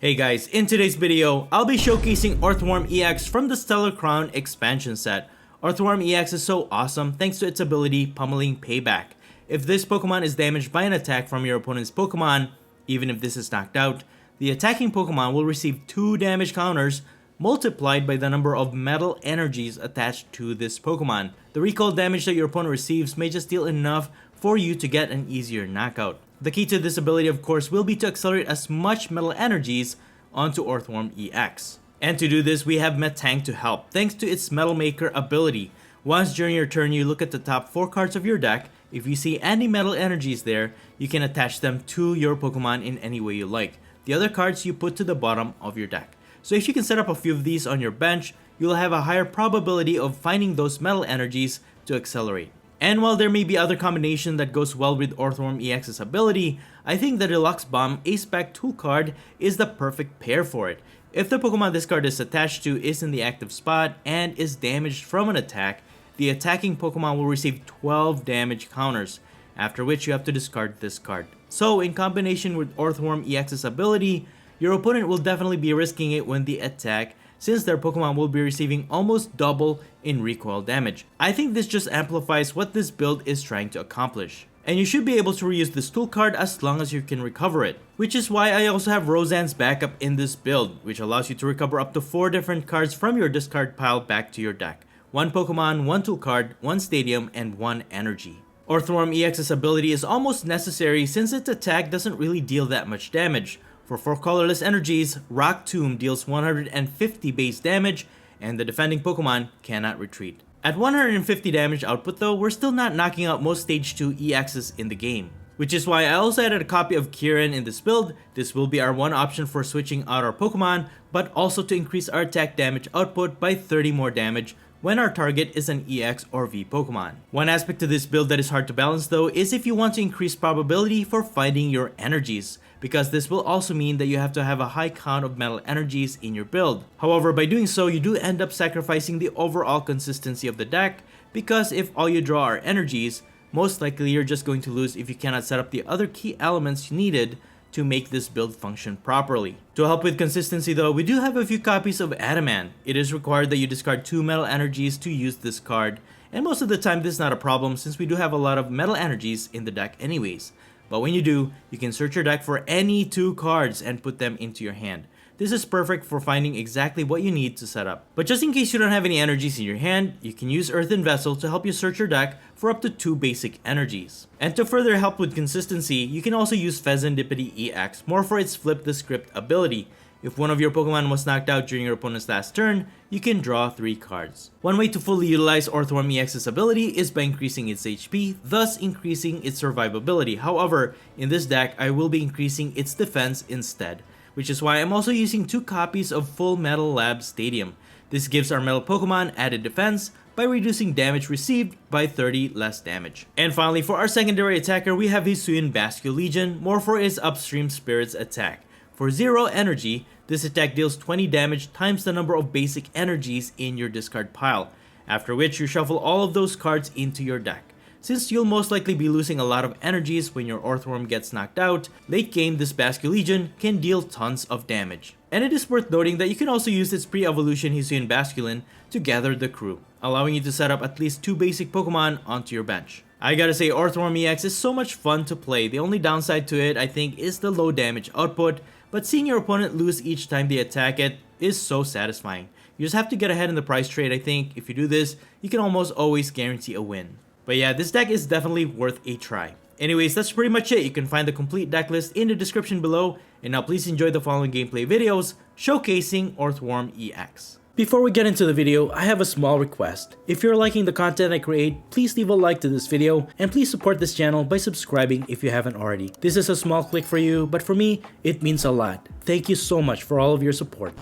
Hey guys, in today's video, I'll be showcasing Orthworm EX from the Stellar Crown expansion set. Orthworm EX is so awesome thanks to its ability Pummeling Payback. If this Pokemon is damaged by an attack from your opponent's Pokemon, even if this is knocked out, the attacking Pokemon will receive 2 damage counters multiplied by the number of metal energies attached to this Pokemon. The recoil damage that your opponent receives may just deal enough for you to get an easier knockout. The key to this ability, of course, will be to accelerate as much metal energies onto Orthworm EX. And to do this, we have Metang to help, thanks to its Metal Maker ability. Once during your turn you look at the top 4 cards of your deck, if you see any metal energies there, you can attach them to your Pokemon in any way you like. The other cards you put to the bottom of your deck. So if you can set up a few of these on your bench, you'll have a higher probability of finding those metal energies to accelerate. And while there may be other combination that goes well with Orthworm EX's ability, I think the Deluxe Bomb Ace-Pack tool card is the perfect pair for it. If the Pokemon this card is attached to is in the active spot and is damaged from an attack, the attacking Pokemon will receive 12 damage counters, after which you have to discard this card. So in combination with Orthworm EX's ability, your opponent will definitely be risking it when they attack, since their Pokemon will be receiving almost double in recoil damage. I think this just amplifies what this build is trying to accomplish. And you should be able to reuse this tool card as long as you can recover it. Which is why I also have Roseanne's backup in this build, which allows you to recover up to 4 different cards from your discard pile back to your deck. 1 Pokemon, 1 tool card, 1 stadium, and 1 energy. Orthworm EX's ability is almost necessary since its attack doesn't really deal that much damage. For 4 colorless energies, Rock Tomb deals 150 base damage, and the defending Pokemon cannot retreat. At 150 damage output though, we're still not knocking out most Stage 2 EXs in the game. Which is why I also added a copy of Kieran in this build. This will be our one option for switching out our Pokemon, but also to increase our attack damage output by 30 more damage when our target is an EX or V Pokemon. One aspect to this build that is hard to balance though is if you want to increase probability for finding your energies, because this will also mean that you have to have a high count of metal energies in your build. However, by doing so, you do end up sacrificing the overall consistency of the deck, because if all you draw are energies, most likely you're just going to lose if you cannot set up the other key elements needed to make this build function properly. To help with consistency though, we do have a few copies of Adamant. It is required that you discard 2 metal energies to use this card, and most of the time this is not a problem since we do have a lot of metal energies in the deck anyways. But when you do, you can search your deck for any 2 cards and put them into your hand. This is perfect for finding exactly what you need to set up. But just in case you don't have any energies in your hand, you can use Earthen Vessel to help you search your deck for up to 2 basic energies. And to further help with consistency, you can also use Pheasantipede EX more for its Flip the Script ability. If one of your Pokemon was knocked out during your opponent's last turn, you can draw 3 cards. One way to fully utilize Orthworm EX's ability is by increasing its HP, thus increasing its survivability. However, in this deck, I will be increasing its defense instead, which is why I'm also using 2 copies of Full Metal Lab Stadium. This gives our metal Pokemon added defense by reducing damage received by 30 less damage. And finally, for our secondary attacker, we have Hisuian Basculegion, more for its Upstream Spirits attack. For 0 energy, this attack deals 20 damage times the number of basic energies in your discard pile, after which you shuffle all of those cards into your deck. Since you'll most likely be losing a lot of energies when your Orthworm gets knocked out, late game this Basculegion can deal tons of damage. And it is worth noting that you can also use its pre-evolution Hisuian Basculin to gather the crew, allowing you to set up at least 2 basic Pokemon onto your bench. I gotta say, Orthworm EX is so much fun to play. The only downside to it, I think, is the low damage output, but seeing your opponent lose each time they attack it is so satisfying. You just have to get ahead in the price trade. I think if you do this, you can almost always guarantee a win. But yeah, this deck is definitely worth a try. Anyways, that's pretty much it. You can find the complete deck list in the description below, and now please enjoy the following gameplay videos showcasing Orthworm EX. Before we get into the video, I have a small request. If you're liking the content I create, please leave a like to this video, and please support this channel by subscribing if you haven't already. This is a small click for you, but for me, it means a lot. Thank you so much for all of your support.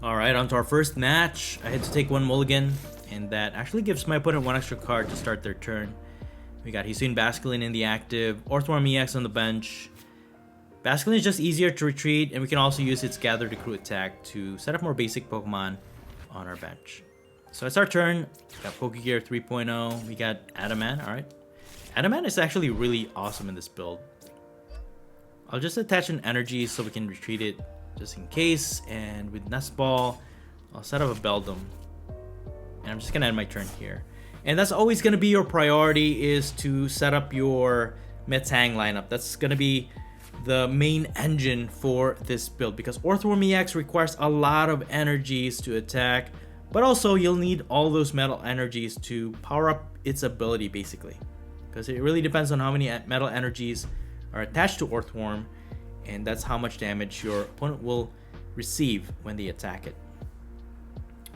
Alright, on to our first match. I had to take 1 mulligan, and that actually gives my opponent 1 extra card to start their turn. We got Hisuian Basculin in the active, Orthworm EX on the bench. Basculin is just easier to retreat, and we can also use its Gather the Crew attack to set up more basic Pokemon on our bench. So it's our turn. We got Pokegear 3.0. We got Adamant. Alright. Adamant is actually really awesome in this build. I'll just attach an energy so we can retreat it just in case. And with Nest Ball, I'll set up a Beldum. And I'm just going to end my turn here. And that's always going to be your priority, is to set up your Metang lineup. That's going to be the main engine for this build, because Orthworm EX requires a lot of energies to attack, but also you'll need all those metal energies to power up its ability, basically, because it really depends on how many metal energies are attached to Orthworm, and that's how much damage your opponent will receive when they attack it.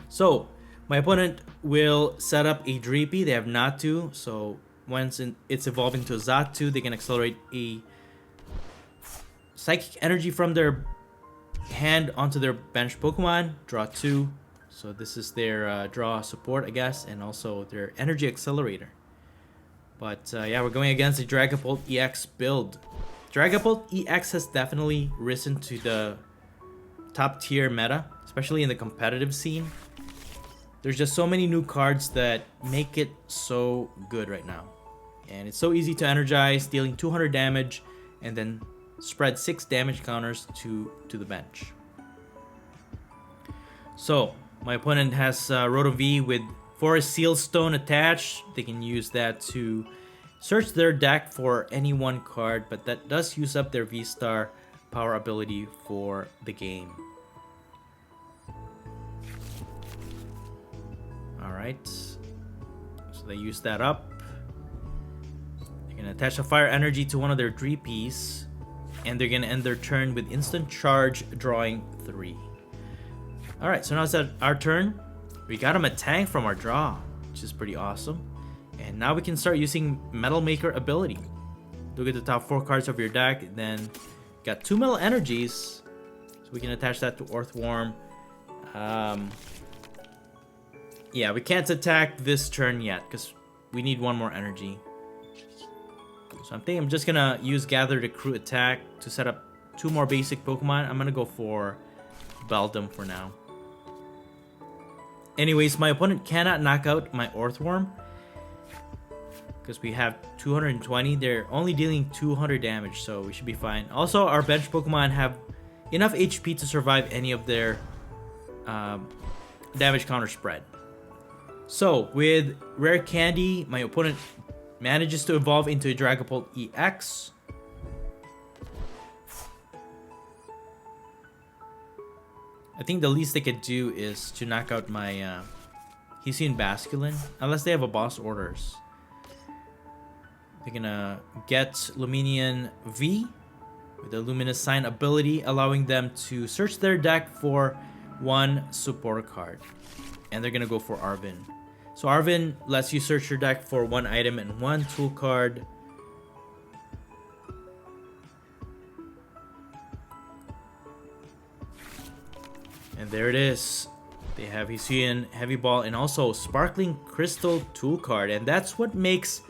So my opponent will set up a Dreepy. They have Natu, so once it's evolved into a Xatu, they can accelerate a Psychic Energy from their hand onto their bench Pokemon, draw 2. So this is their draw support, I guess, and also their energy accelerator. But yeah, we're going against the Dragapult EX build. Dragapult EX has definitely risen to the top tier meta, especially in the competitive scene. There's just so many new cards that make it so good right now. And it's so easy to energize, dealing 200 damage, and then spread 6 damage counters to the bench. So my opponent has Rotom V with Forest Seal Stone attached. They can use that to search their deck for any one card, but that does use up their V-Star power ability for the game. Alright, so they use that up. They're gonna attach a Fire Energy to one of their Dreepies, and they're gonna end their turn with Instant Charge, drawing 3. Alright, so now it's our turn. We got a Metang from our draw, which is pretty awesome. And now we can start using Metal Maker ability. Look at the top 4 cards of your deck, then got 2 Metal Energies, so we can attach that to Orthworm. Yeah, we can't attack this turn yet because we need 1 more energy. So I think I'm just gonna use Gather the Crew attack to set up 2 more basic Pokemon. I'm gonna go for Beldum for now. Anyways, my opponent cannot knock out my Orthworm because we have 220. They're only dealing 200 damage, so we should be fine. Also, our bench Pokemon have enough HP to survive any of their damage counter spread. So with Rare Candy, my opponent manages to evolve into a Dragapult EX. I think the least they could do is to knock out my Hisuian Basculin, unless they have a boss orders. They're gonna get Luminian V with the Luminous Sign ability, allowing them to search their deck for 1 support card. And they're gonna go for Arven. So Arven lets you search your deck for 1 item and 1 tool card. And there it is. They have Hisuian Heavy Ball and also Sparkling Crystal tool card. And that's what makes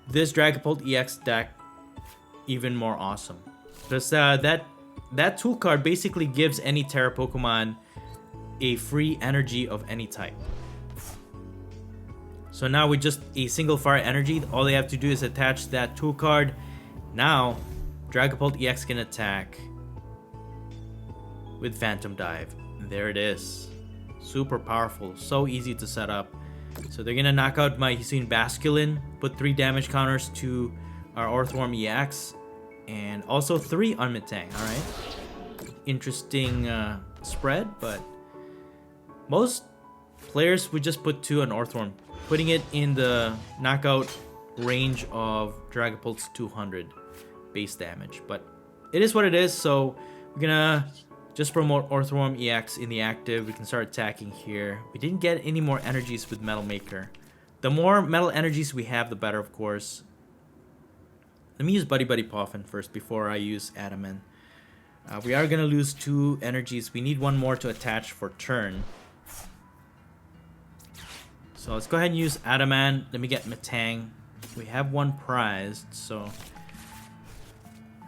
this Dragapult EX deck even more awesome. Because that tool card basically gives any Terra Pokemon a free energy of any type. So now with just a single Fire Energy, all they have to do is attach that tool card. Now, Dragapult EX can attack with Phantom Dive. And there it is. Super powerful, so easy to set up. So they're gonna knock out my Hisuian Basculin, put 3 damage counters to our Orthworm EX, and also 3 on Metang. Alright. Interesting spread, but most players would just put 2 on Orthworm, putting it in the knockout range of Dragapult's 200 base damage. But it is what it is, so we're gonna just promote Orthworm EX in the active. We can start attacking here. We didn't get any more energies with Metal Maker. The more metal energies we have, the better, of course. Let me use Buddy Buddy Poffin first before I use Adamant. We are gonna lose 2 energies. We need 1 more to attach for turn. So let's go ahead and use Adamant. Let me get Metang. We have one prized, so...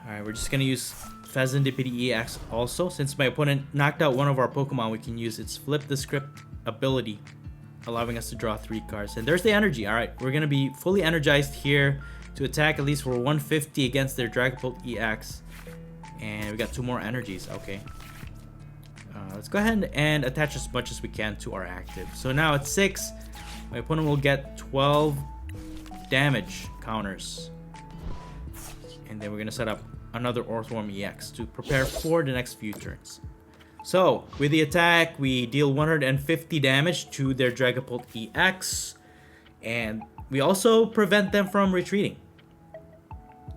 Alright, we're just gonna use Pheasantipede EX also. Since my opponent knocked out one of our Pokemon, we can use its Flip the Script ability, allowing us to draw 3 cards. And there's the energy. Alright, we're gonna be fully energized here to attack at least for 150 against their Dragapult EX. And we got 2 more energies. Okay. Let's go ahead and attach as much as we can to our active. So now at 6, my opponent will get 12 damage counters. And then we're gonna set up another Orthworm EX to prepare for the next few turns. So with the attack, we deal 150 damage to their Dragapult EX, and we also prevent them from retreating.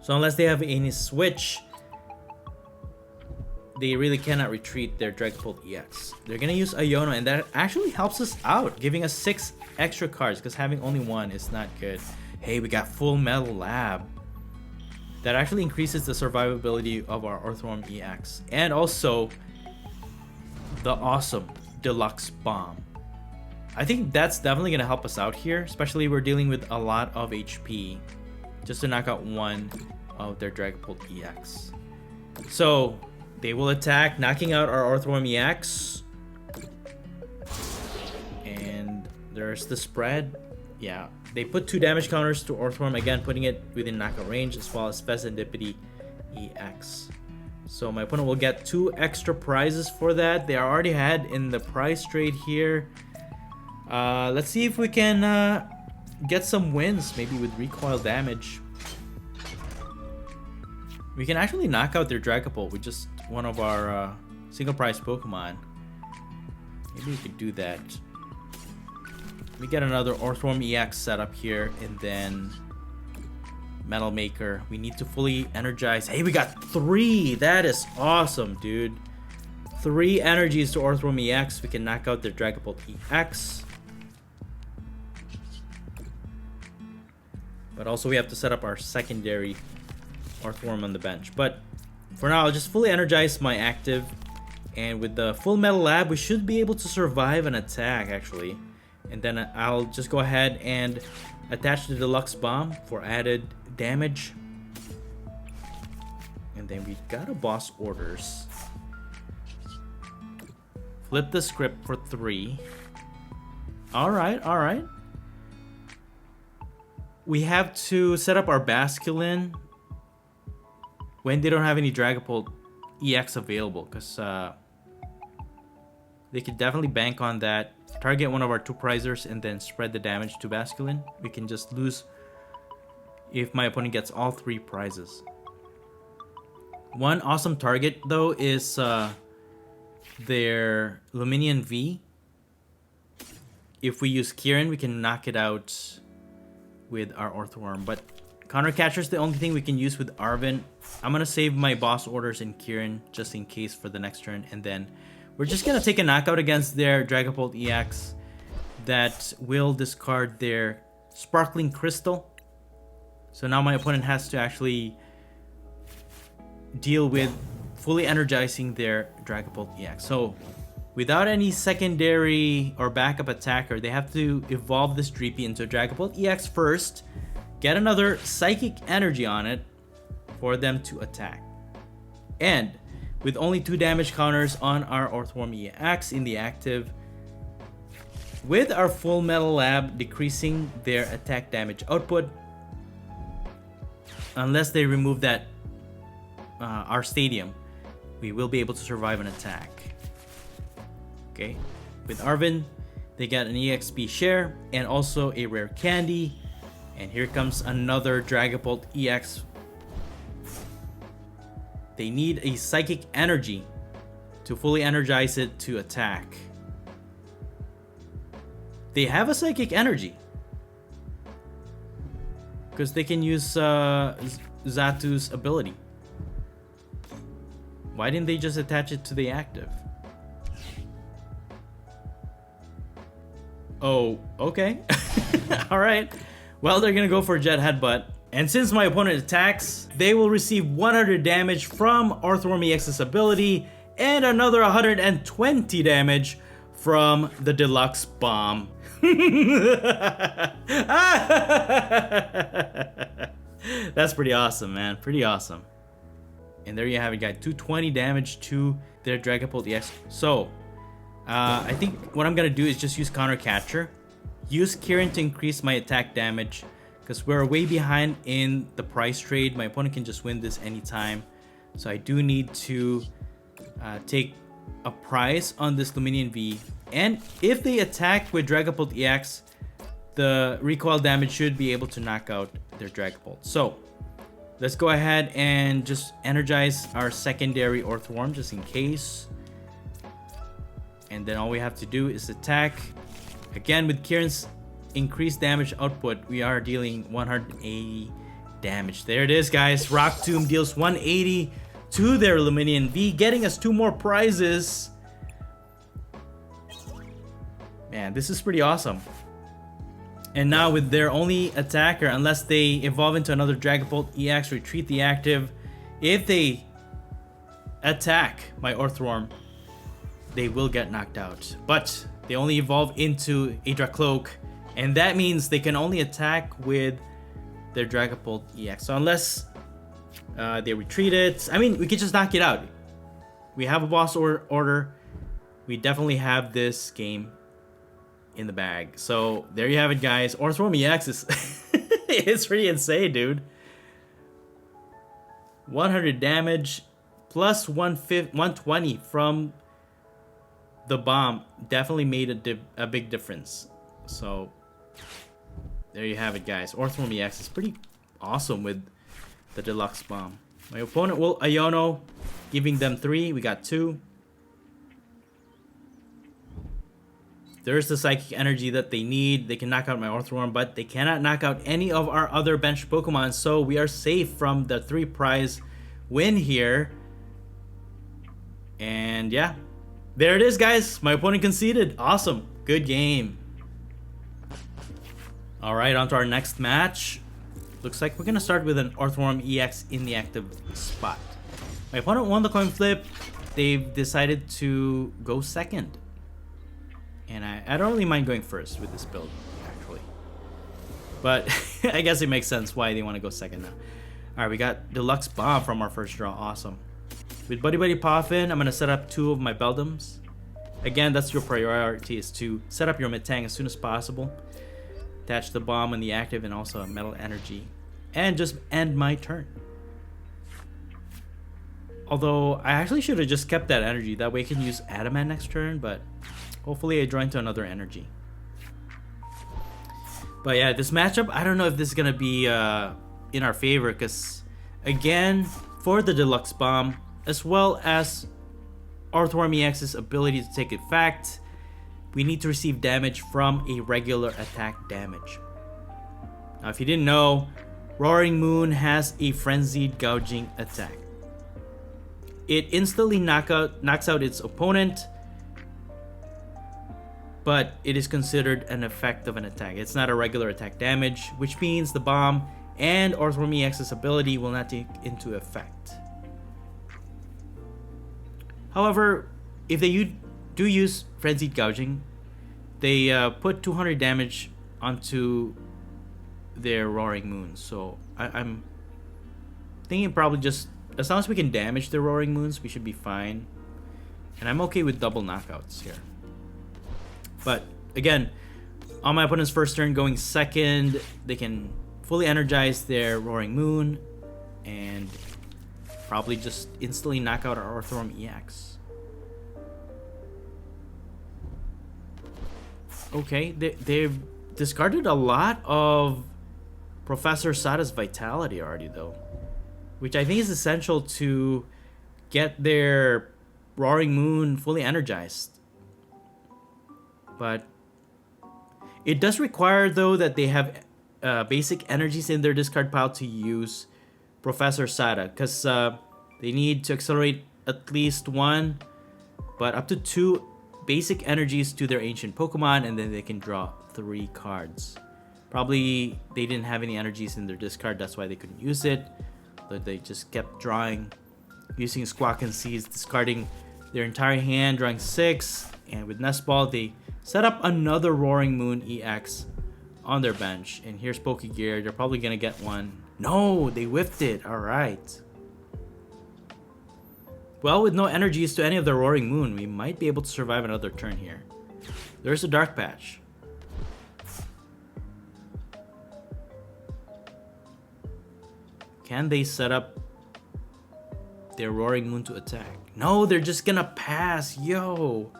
So unless they have any switch, they really cannot retreat their Dragapult EX. They're gonna use Iono, and that actually helps us out, giving us 6 extra cards, because having only 1 is not good. Hey, we got Full Metal Lab. That actually increases the survivability of our Orthworm EX. And also, the awesome Deluxe Bomb. I think that's definitely going to help us out here, especially we're dealing with a lot of HP just to knock out one of their Dragapult EX. So, they will attack, knocking out our Orthworm EX. And there's the spread. Yeah, they put 2 damage counters to Orthworm, again putting it within knockout range, as well as Pheasantipede EX. So my opponent will get 2 extra prizes for that. They are already had in the prize trade here. Let's see if we can get some wins, maybe with recoil damage. We can actually knock out their Dragapult with just one of our single prize Pokemon. Maybe we could do that. We get another Orthworm EX set up here, and then Metal Maker. We need to fully energize. Hey, we got 3! That is awesome, dude. 3 energies to Orthworm EX. We can knock out their Dragapult EX. But also we have to set up our secondary Orthworm on the bench. But for now, I'll just fully energize my active. And with the Full Metal Lab, we should be able to survive an attack, actually. And then I'll just go ahead and attach the Deluxe Bomb for added damage. And then we got a Boss Orders. Flip the Script for 3. Alright, alright. We have to set up our Basculin when they don't have any Dragapult EX available, because they could definitely bank on that. Target one of our 2 prizers and then spread the damage to Basculin. We can just lose if my opponent gets all 3 prizes. One awesome target though is their Luminion V. If we use Kieran, we can knock it out with our Orthworm. But Counter Catcher is the only thing we can use with Arven. I'm gonna save my Boss Orders in Kieran just in case for the next turn, and then we're just gonna take a knockout against their Dragapult EX that will discard their Sparkling Crystal. So now my opponent has to actually deal with fully energizing their Dragapult EX. So without any secondary or backup attacker, they have to evolve this Dreepy into a Dragapult EX first, get another Psychic Energy on it for them to attack. And with only 2 damage counters on our Orthworm EX in the active, with our Full Metal Lab decreasing their attack damage output, unless they remove that our Stadium, we will be able to survive an attack. Okay, with Arven, they get an EXP share and also a rare candy. And here comes another Dragapult EX. They need a Psychic Energy to fully energize it to attack. They have a Psychic Energy because they can use Zatu's ability. Why didn't they just attach it to the active? Oh, okay. Alright. Well, they're gonna go for Jet Headbutt. And since my opponent attacks, they will receive 100 damage from Orthworm EX's ability and another 120 damage from the Deluxe Bomb. That's pretty awesome, man. Pretty awesome. And there you have it, guys. 220 damage to their Dragapult EX. So, I think what I'm gonna do is just use Counter Catcher. Use Kieran to increase my attack damage, because we're way behind in the price trade. My opponent can just win this anytime. So I do need to take a price on this Luminian V. And if they attack with Dragapult EX, the recoil damage should be able to knock out their Dragapult. So let's go ahead and just energize our secondary Orthworm just in case. And then all we have to do is attack. Again, with Kieran's increased damage output, we are dealing 180 damage. There it is, guys. Rock Tomb deals 180 to their Luminian V, getting us 2 more prizes. Man, this is pretty awesome. And now with their only attacker, unless they evolve into another Dragapult EX, retreat the active, if they attack my Orthworm, they will get knocked out. But they only evolve into a Dracloak, and that means they can only attack with their Dragapult EX. So unless they retreat it, I mean, we can just knock it out. We have a boss order. We definitely have this game in the bag. So there you have it, guys. Orthworm EX is it's pretty insane, dude. 100 damage plus 120 from the bomb definitely made a big difference. So there you have it, guys. Orthworm EX is pretty awesome with the Deluxe Bomb. My opponent will Iono, giving them 3. We got 2. There's the Psychic Energy that they need. They can knock out my Orthworm, but they cannot knock out any of our other bench Pokemon, so we are safe from the 3 prize win here. And yeah, there it is, guys. My opponent conceded. Awesome. Good game. Alright, on to our next match. Looks like we're going to start with an Orthworm EX in the active spot. My opponent won the coin flip. They've decided to go second. And I don't really mind going first with this build, actually. But I guess it makes sense why they want to go second now. Alright, we got Deluxe Bomb from our first draw. Awesome. With Buddy Buddy Poffin, I'm going to set up 2 of my Beldums. Again, that's your priority, is to set up your Metang as soon as possible. Attach the bomb on the active and also a Metal Energy. And just end my turn. Although, I actually should have just kept that energy. That way I can use Adamant next turn, but hopefully I draw into another energy. But yeah, this matchup, I don't know if this is going to be in our favor. Because, again, for the Deluxe Bomb, as well as Orthworm EX's ability to take effect, we need to receive damage from a regular attack damage. Now, if you didn't know, Roaring Moon has a Frenzied Gouging attack. It instantly knocks out its opponent, but it is considered an effect of an attack. It's not a regular attack damage, which means the bomb and Orthworm EX's ability will not take into effect. However, if they do use Frenzied Gouging, they put 200 damage onto their Roaring Moon. So I'm thinking probably just, as long as we can damage the Roaring Moons, we should be fine. And I'm okay with double knockouts here. But again, on my opponent's first turn going second, they can fully energize their Roaring Moon and probably just instantly knock out our Orthworm EX. Okay, they've discarded a lot of Professor Sada's Vitality already though, which I think is essential to get their Roaring Moon fully energized. But it does require though that they have basic energies in their discard pile to use Professor Sada, because they need to accelerate at least 1, but up to 2 basic energies to their ancient Pokemon, and then they can draw 3 cards. Probably they didn't have any energies in their discard, that's why they couldn't use it. But they just kept drawing, using Squawk and Seeds, discarding their entire hand, drawing 6, and with Nest Ball they set up another Roaring Moon EX on their bench. And here's Pokegear. They're probably gonna get one. No, they whiffed it. All right. Well, with no energies to any of the Roaring Moon, we might be able to survive another turn here. There's a Dark Patch. Can they set up their Roaring Moon to attack? No, they're just gonna pass. Yo.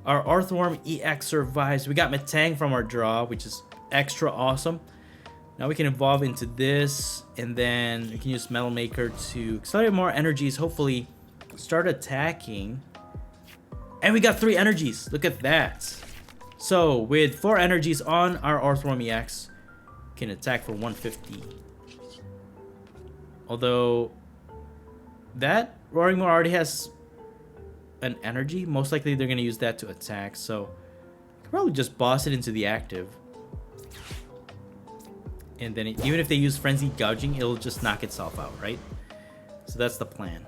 Our Orthworm EX survives. We got Metang from our draw, which is extra awesome. Now we can evolve into this, and then we can use Metal Maker to accelerate more energies, hopefully start attacking. And we got 3 energies. Look at that. So with 4 energies on our Orthworm EX, can attack for 150. Although that Roaring Moon already has an energy, most likely they're going to use that to attack, so I could probably just boss it into the active. And then even if they use Frenzied Gouging, it'll just knock itself out, right? So that's the plan.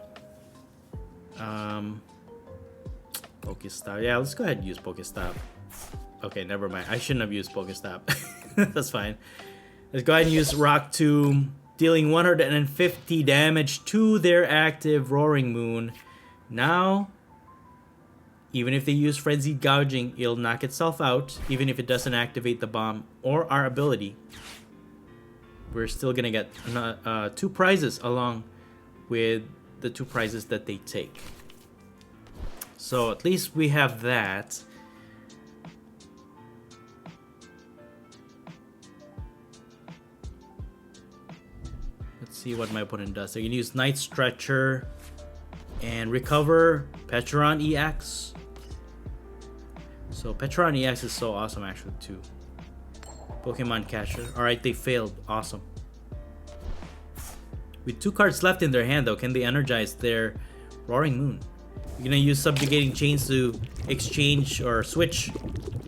Pokestop. Yeah, let's go ahead and use Pokestop. Okay, never mind. I shouldn't have used Pokestop. That's fine. Let's go ahead and use Rock Tomb, dealing 150 damage to their active Roaring Moon. Now, even if they use Frenzied Gouging, it'll knock itself out, even if it doesn't activate the bomb or our ability. We're still gonna get 2 prizes along with the 2 prizes that they take. So at least we have that. Let's see what my opponent does. So you can use Night Stretcher and recover Petron EX. So Petron EX is so awesome actually too. Pokemon Catcher. Alright, they failed. Awesome. With 2 cards left in their hand though, can they energize their Roaring Moon? You're gonna use Subjugating Chains to exchange or switch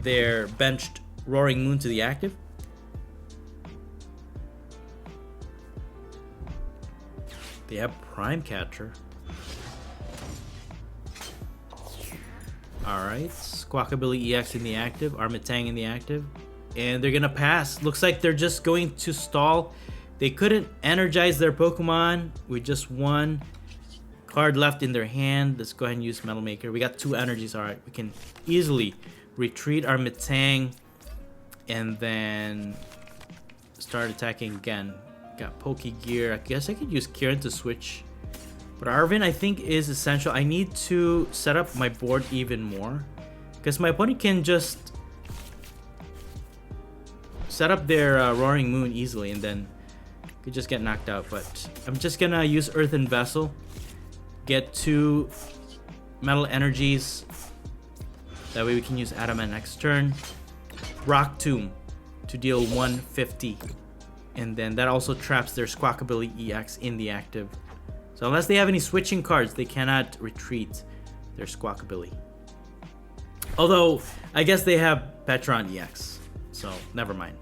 their benched Roaring Moon to the active? They have Prime Catcher. Alright, Squawkabilly EX in the active, Armitang in the active, and they're gonna pass. Looks like they're just going to stall. They couldn't energize their Pokemon with just 1 card left in their hand. Let's go ahead and use Metal Maker. We got 2 energies. Alright, we can easily retreat our Metang and then start attacking again. Got Pokegear. I guess I could use Kieran to switch. But Arvin, I think, is essential. I need to set up my board even more, because my opponent can just set up their Roaring Moon easily and then could just get knocked out. But I'm just gonna use Earthen Vessel, get 2 Metal Energies. That way we can use Adamant next turn. Rock Tomb to deal 150. And then that also traps their Squawkabilly EX in the active. So unless they have any switching cards, they cannot retreat their Squawkabilly. Although, I guess they have Petron EX. So, never mind.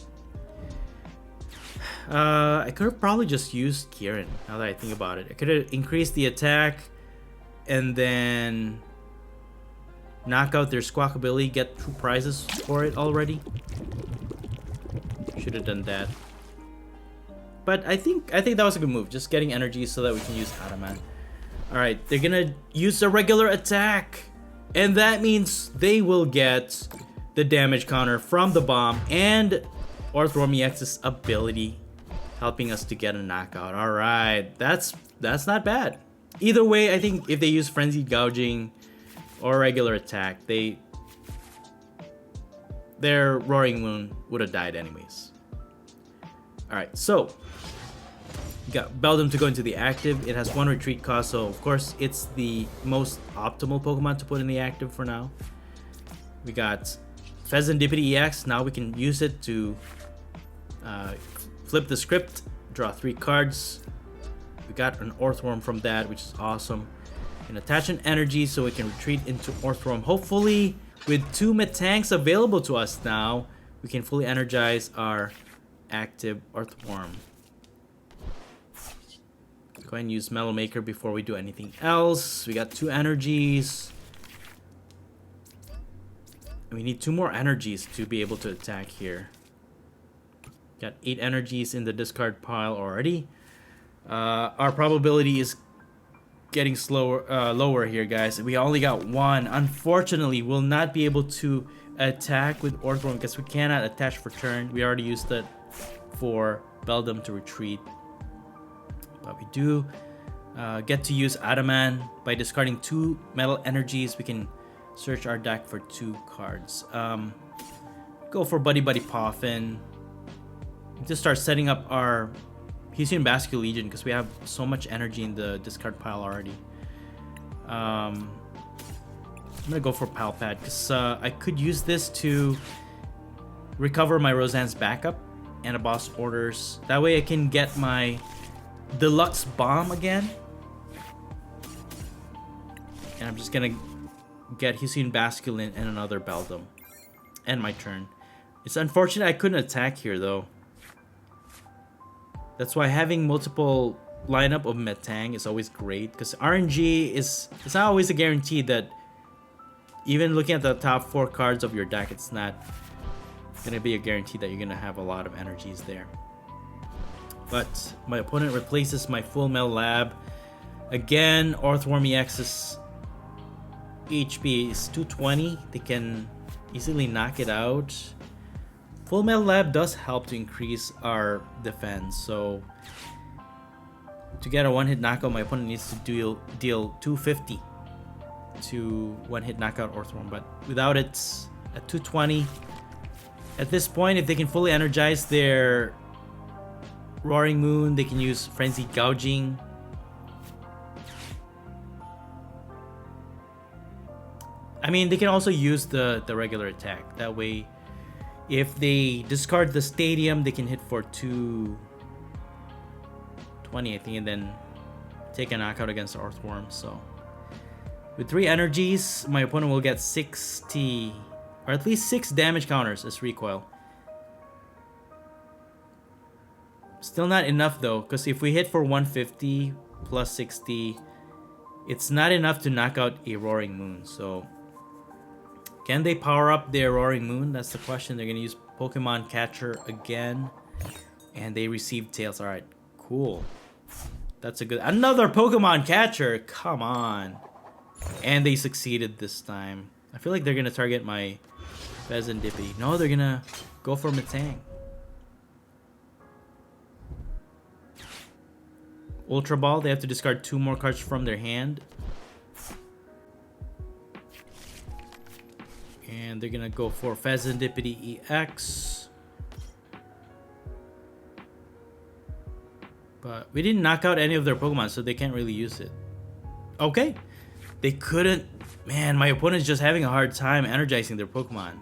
I could have probably just used Kieran, now that I think about it. I could have increased the attack and then knock out their Squawkabilly, get 2 prizes for it already. Should have done that. But I think that was a good move, just getting energy so that we can use Adamant. Alright, they're gonna use a regular attack. And that means they will get the damage counter from the bomb and Orthworm EX's ability, helping us to get a knockout. Alright, that's not bad. Either way, I think if they use Frenzied Gouging or regular attack, their Roaring Moon would have died anyways. Alright, so we got Beldum to go into the active. It has 1 retreat cost, so of course it's the most optimal Pokemon to put in the active for now. We got Pheasantipity EX. Now we can use it to flip the script, draw 3 cards. We got an Orthworm from that, which is awesome. And attach an energy so we can retreat into Orthworm. Hopefully, with 2 Metangs available to us now, we can fully energize our active Orthworm. Go ahead and use Metal Maker before we do anything else. We got 2 energies. We need 2 more energies to be able to attack here. Got 8 energies in the discard pile already. Our probability is getting lower here, guys. We only got 1. Unfortunately, we'll not be able to attack with Orthworm because we cannot attach for turn. We already used it for Beldum to retreat. But we do get to use Adamant. By discarding 2 metal energies, we can search our deck for 2 cards. Go for Buddy Buddy Poffin. Just start setting up our Hisuian Bascule Legion because we have so much energy in the discard pile already. I'm gonna go for Palpad because I could use this to recover my Roseanne's backup and a boss orders. That way I can get my Deluxe Bomb again. And I'm just gonna get Hisuian Bascule and another Beldum. End my turn. It's unfortunate I couldn't attack here though. That's why having multiple lineup of Metang is always great, because RNG it's not always a guarantee that even looking at the top 4 cards of your deck, it's not gonna be a guarantee that you're gonna have a lot of energies there. But my opponent replaces my Full Metal Lab. Again, Orthworm EX's HP is 220. They can easily knock it out. Full Metal Lab does help to increase our defense, so to get a one-hit knockout, my opponent needs to deal 250 to one-hit knockout Orthworm, but without it at 220, at this point, if they can fully energize their Roaring Moon, they can use Frenzied Gouging. I mean, they can also use the regular attack. That way, if they discard the Stadium, they can hit for 220, I think, and then take a knockout against the Orthworm. So, with 3 energies, my opponent will get 60, or at least 6 damage counters as recoil. Still not enough though, because if we hit for 150 plus 60, it's not enough to knock out a Roaring Moon. So, can they power up their Roaring Moon? That's the question. They're going to use Pokemon Catcher again. And they receive Tails. Alright, cool. That's a good... Another Pokemon Catcher! Come on. And they succeeded this time. I feel like they're going to target my Pheasant Dippy. No, they're going to go for Metang. Ultra Ball. They have to discard 2 more cards from their hand. And they're gonna go for Pheasantipity EX. But we didn't knock out any of their Pokemon, so they can't really use it. Okay. They couldn't... Man, my opponent's just having a hard time energizing their Pokemon.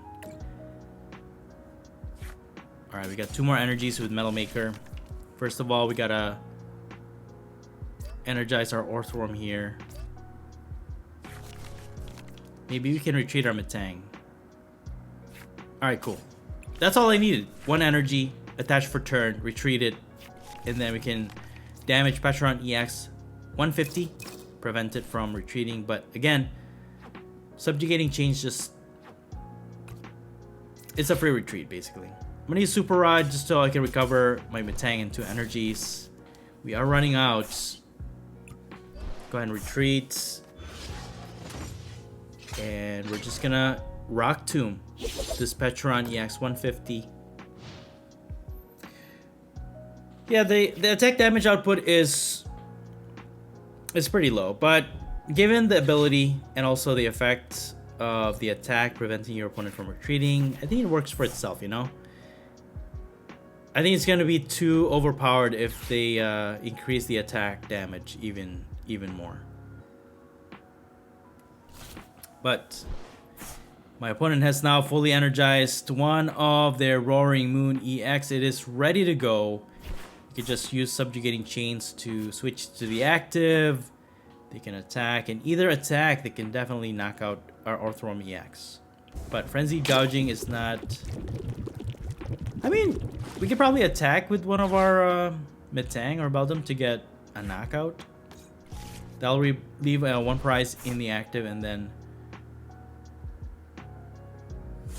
Alright, we got 2 more energies with Metal Maker. First of all, we gotta energize our Orthworm here. Maybe we can retreat our Metang. Alright, cool. That's all I needed. 1 energy, attach for turn, retreat it, and then we can damage Petron EX 150, prevent it from retreating. But again, Subjugating Change just... It's a free retreat, basically. I'm gonna use Super Rod just so I can recover my Metang into energies. We are running out. Go ahead and retreat. And we're just gonna Rock Tomb this Petron EX 150. Yeah, the attack damage output is pretty low, but given the ability and also the effect of the attack preventing your opponent from retreating, I think it works for itself, you know? I think it's gonna be too overpowered if they increase the attack damage even more. But my opponent has now fully energized 1 of their Roaring Moon EX. It is ready to go. You can just use Subjugating Chains to switch to the active. They can attack, and either attack, they can definitely knock out our Orthworm EX. But Frenzied Gouging is not... I mean, we could probably attack with one of our Metang or Beldum to get a knockout. That'll leave 1 prize in the active, and then...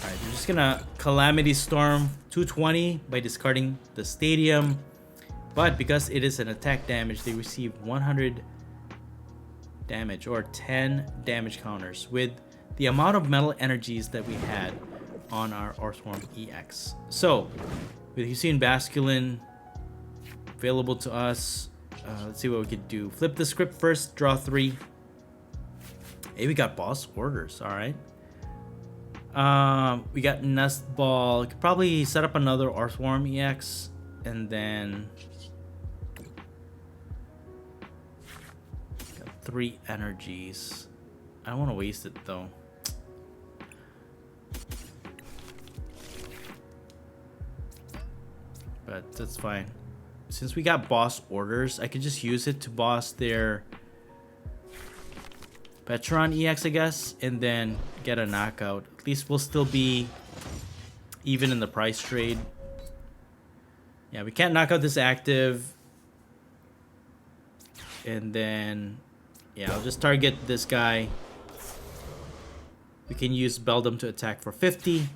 Alright, we're just gonna Calamity Storm 220 by discarding the stadium. But because it is an attack damage, they receive 100 damage or 10 damage counters with the amount of metal energies that we had on our Orthworm EX. So with Hisuian Basculin available to us, let's see what we could do. Flip the script first, draw 3. Hey, we got boss orders, all right. We got Nest Ball. Could probably set up another Orthworm EX and then got 3 energies. I don't want to waste it though. But that's fine. Since we got boss orders, I could just use it to boss their Petron EX, I guess, and then get a knockout. At least we'll still be even in the price trade. Yeah, we can't knock out this active. And then, yeah, I'll just target this guy. We can use Beldum to attack for 50.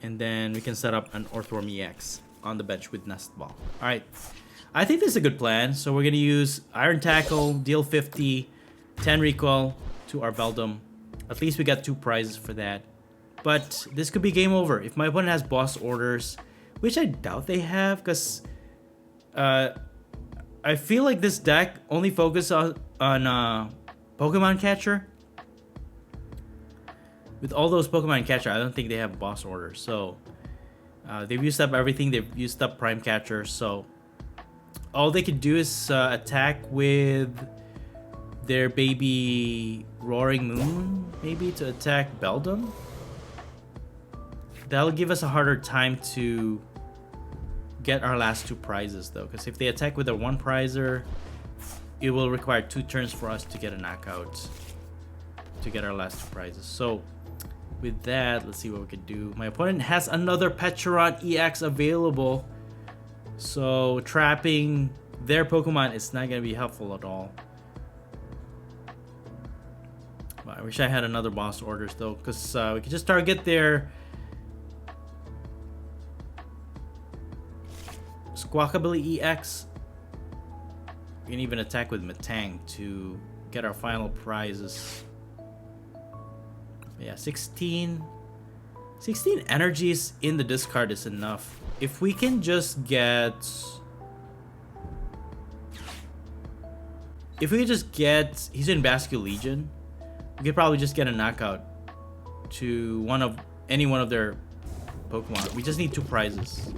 And then we can set up an Orthworm EX on the bench with Nest Ball. Alright, I think this is a good plan. So we're going to use Iron Tackle, deal 50, 10 recoil to our Beldum. At least we got 2 prizes for that. But this could be game over if my opponent has boss orders, which I doubt they have, because I feel like this deck only focuses on Pokemon Catcher. With all those Pokemon Catcher, I don't think they have boss orders. So they've used up everything. They've used up Prime Catcher. So all they could do is attack with their baby Roaring Moon, maybe, to attack Beldum. That'll give us a harder time to get our last 2 prizes though, because if they attack with a 1 prizer, it will require 2 turns for us to get a knockout to get our last 2 prizes. So with that, let's see what we could do. My opponent has another Petron EX available, so trapping their Pokemon is not going to be helpful at all. I wish I had another boss orders though, because we could just target their Squawkabilly EX. We can even attack with Metang to get our final prizes. Yeah, 16 energies in the discard is enough. If we can just get he's in Bascule Legion, we could probably just get a knockout to any one of their Pokemon. We just need 2 prizes.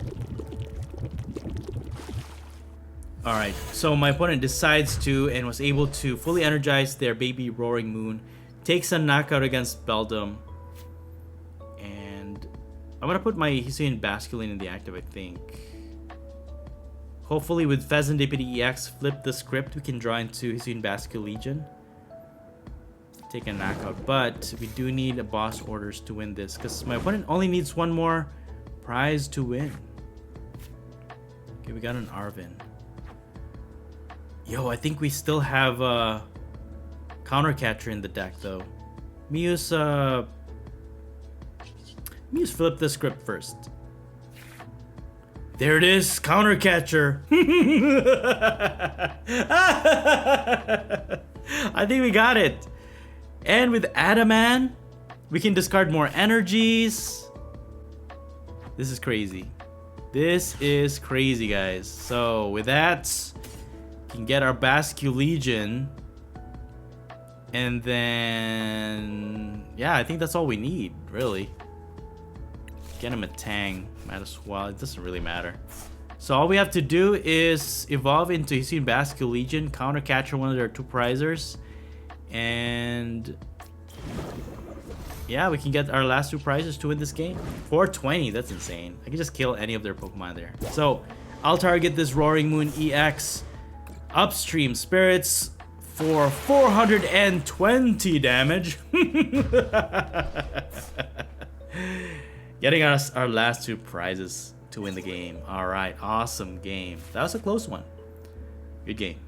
Alright, so my opponent decides to and was able to fully energize their baby Roaring Moon. Takes a knockout against Beldum. And I'm gonna put my Hisuian Basculin in the active, I think. Hopefully with Pheasant Deputy EX, flip the script, we can draw into Hisuian Bascule Legion. Take a knockout, but we do need a boss orders to win this, because my opponent only needs 1 more prize to win. Okay, we got an Arvin. Yo, I think we still have a Counter Catcher in the deck though. Let me use flip the script first. There it is, Counter Catcher. I think we got it. And with Adaman, we can discard more energies. This is crazy. This is crazy, guys. So with that, we can get our Bascule Legion. And then, yeah, I think that's all we need, really. Get him a Tang. Might as well. It doesn't really matter. So all we have to do is evolve into Hisuian Bascule Legion, Counter Catcher one of their 2 prizers, and yeah, we can get our last 2 prizes to win this game. 420, that's insane. I can just kill any of their Pokemon there. So I'll target this Roaring Moon EX, Upstream Spirits for 420 damage. Getting us our last 2 prizes to win the game. Alright, awesome game. That was a close one. Good game.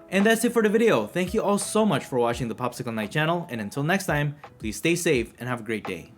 And that's it for the video. Thank you all so much for watching the Popsicleknight channel, and until next time, please stay safe and have a great day.